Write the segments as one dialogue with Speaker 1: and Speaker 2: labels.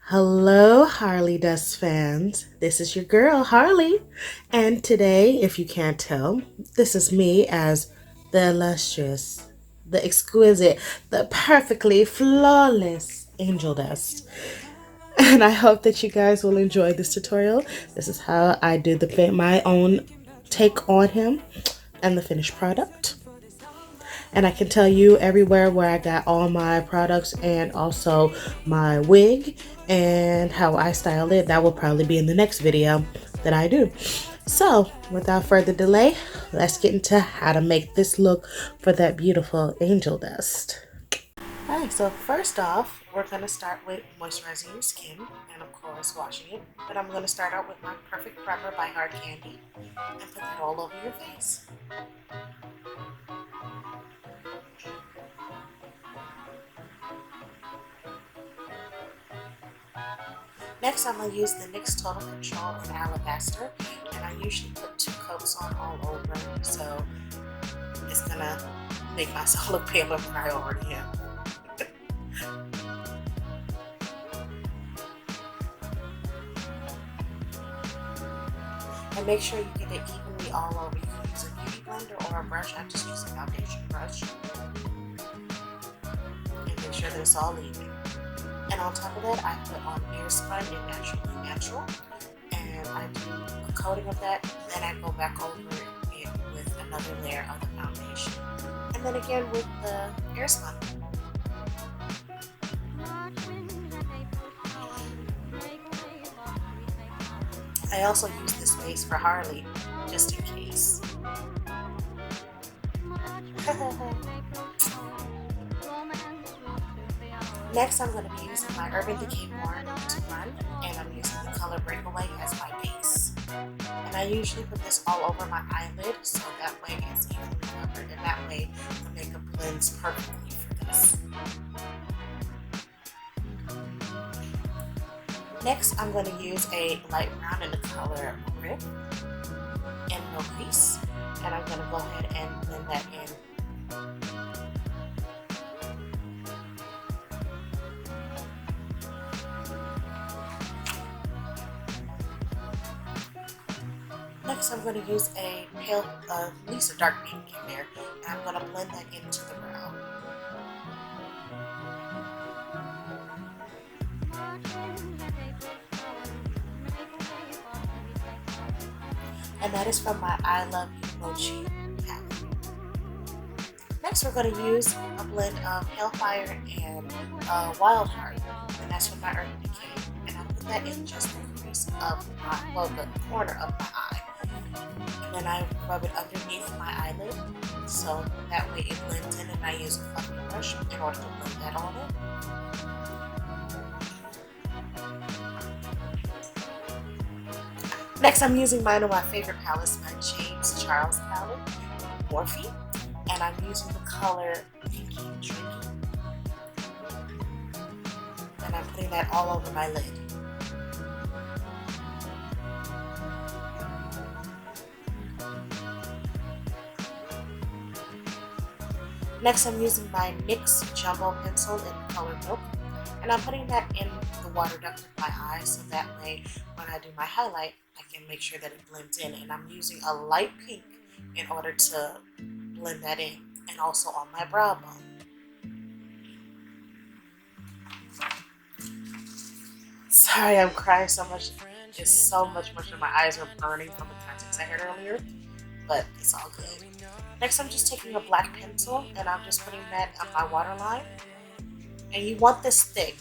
Speaker 1: Hello, Harley Dust fans. This is your girl, Harley. And today, if you can't tell, this is me as the illustrious, the exquisite, the perfectly flawless Angel Dust. And I hope that you guys will enjoy this tutorial. This is how I did my own take on him and the finished product. And I can tell you everywhere where I got all my products and also my wig and how I styled it. That will probably be in the next video that I do. So without further delay, let's get into how to make this look for that beautiful angel dust. Alright, so first off, we're going to start with moisturizing your skin and of course washing it. But I'm going to start out with my Perfect Primer by Hard Candy and put that all over your face. Next, I'm going to use the NYX Total Control in Alabaster, and I usually put 2 coats on all over, so it's going to make myself look paler than I already am. And make sure you get it evenly all over. You can use a beauty blender or a brush. I'm just using a foundation brush. And make sure that it's all even. And on top of that, I put on Airspun in Naturally Natural. And I do a coating of that. Then I go back over it with another layer of the foundation. And then again with the Airspun. I also use this base for Harley, just in case. Next, I'm going to be using my Urban Decay Born to Run, and I'm using the color Breakaway as my base. And I usually put this all over my eyelid, so that way it's evenly covered, and that way the makeup blends perfectly for this. Next, I'm going to use a light brown in the color Rip and No Crease, and I'm going to go ahead and blend that in. Next, I'm going to use a pale, at least a dark pink in there, and I'm going to blend that into the brow. And that is from my I Love You Mochi palette. Next, we're going to use a blend of Hellfire and Wild Heart, and that's from my Urban Decay. And I put that in just the crease of the corner of my eye. And then I rub it underneath my eyelid, so that way it blends in, and I use a fluffy brush in order to blend that on in. Next, I'm using one of my favorite palettes, my James Charles palette, Morphe, and I'm using the color Pinky Drinky. And I'm putting that all over my lid. Next, I'm using my NYX Jumbo Pencil in the color Milk, and I'm putting that in the water duct of my eye, so that way when I do my highlight, I can make sure that it blends in. And I'm using a light pink in order to blend that in, and also on my brow bone. Sorry, I'm crying so much. It's so much and my eyes are burning from the contacts I had earlier, but it's all good. Next, I'm just taking a black pencil and I'm just putting that on my waterline. And you want this thick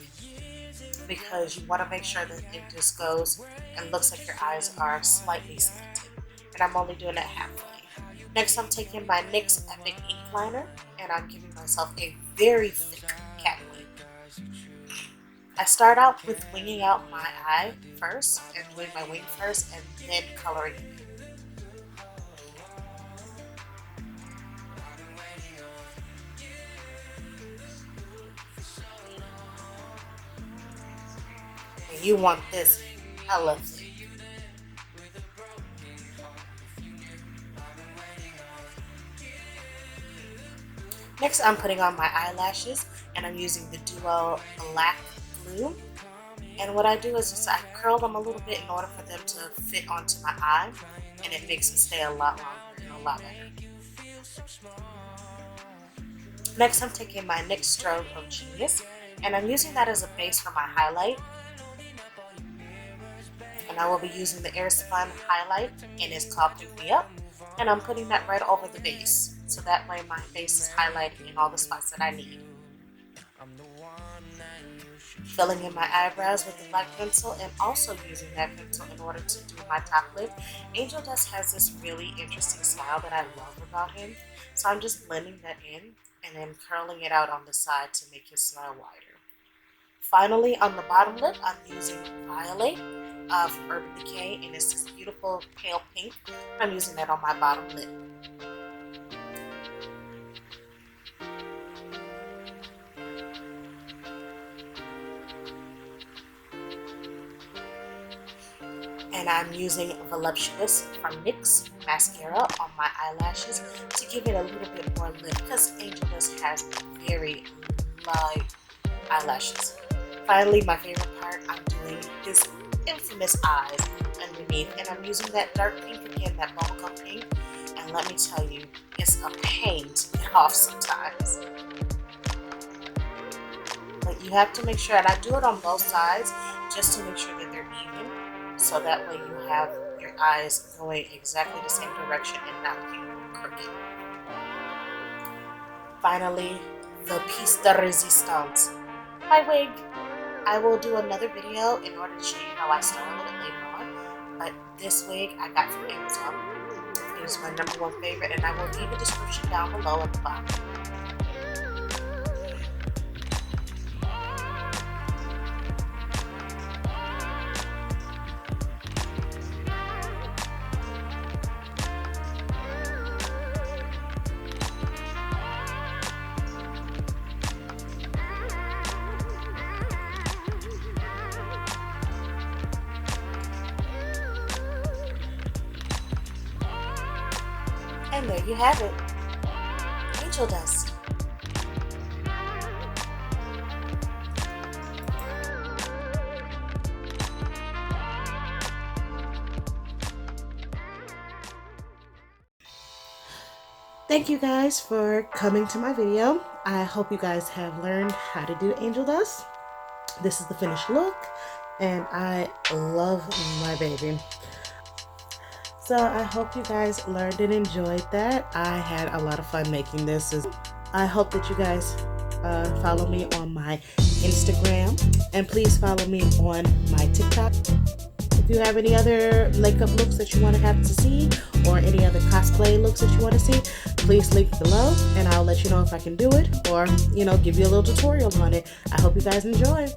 Speaker 1: because you want to make sure that it just goes and looks like your eyes are slightly slanted. And I'm only doing it halfway. Next, I'm taking my NYX Epic Ink Liner and I'm giving myself a very thick cat wing. I start out with winging out my eye first, and doing my wing first, and then coloring it. And you want this hella thick. Next, I'm putting on my eyelashes, and I'm using the Duo Black Glue. And what I do is just I curl them a little bit in order for them to fit onto my eye, and it makes them stay a lot longer and a lot better. Next, I'm taking my NYX Strobe of Genius, and I'm using that as a base for my highlight. And I will be using the Airspun highlight, and it's called Pick Me Up. And I'm putting that right over the base, so that way my base is highlighted in all the spots that I need. Filling in my eyebrows with the black pencil, and also using that pencil in order to do my top lip. Angel Dust has this really interesting style that I love about him. So I'm just blending that in and then curling it out on the side to make his smile wider. Finally, on the bottom lip, I'm using Violet from Urban Decay, and it's this beautiful pale pink. I'm using that on my bottom lip. And I'm using Voluptuous from NYX mascara on my eyelashes to give it a little bit more lip, because Angel Dust has very light eyelashes. Finally, my favorite part, I'm doing his infamous eyes underneath, and I'm using that dark pink again, that bubblegum pink, and let me tell you, it's a pain to get off sometimes. But you have to make sure, and I do it on both sides just to make sure that they're even, so that way you have your eyes going exactly the same direction and not looking crooked. Finally, the piece de resistance, my wig. I will do another video in order to show you how I style it later on, but this wig I got from Amazon. It was my #1 favorite, and I will leave a description down below at the bottom. And there you have it, Angel Dust. Thank you guys for coming to my video. I hope you guys have learned how to do Angel Dust. This is the finished look, and I love my baby. So I hope you guys learned and enjoyed that. I had a lot of fun making this. I hope that you guys follow me on my Instagram, and please follow me on my TikTok. If you have any other makeup looks that you want to have to see, or any other cosplay looks that you want to see, please link below, and I'll let you know if I can do it, or give you a little tutorial on it. I hope you guys enjoy.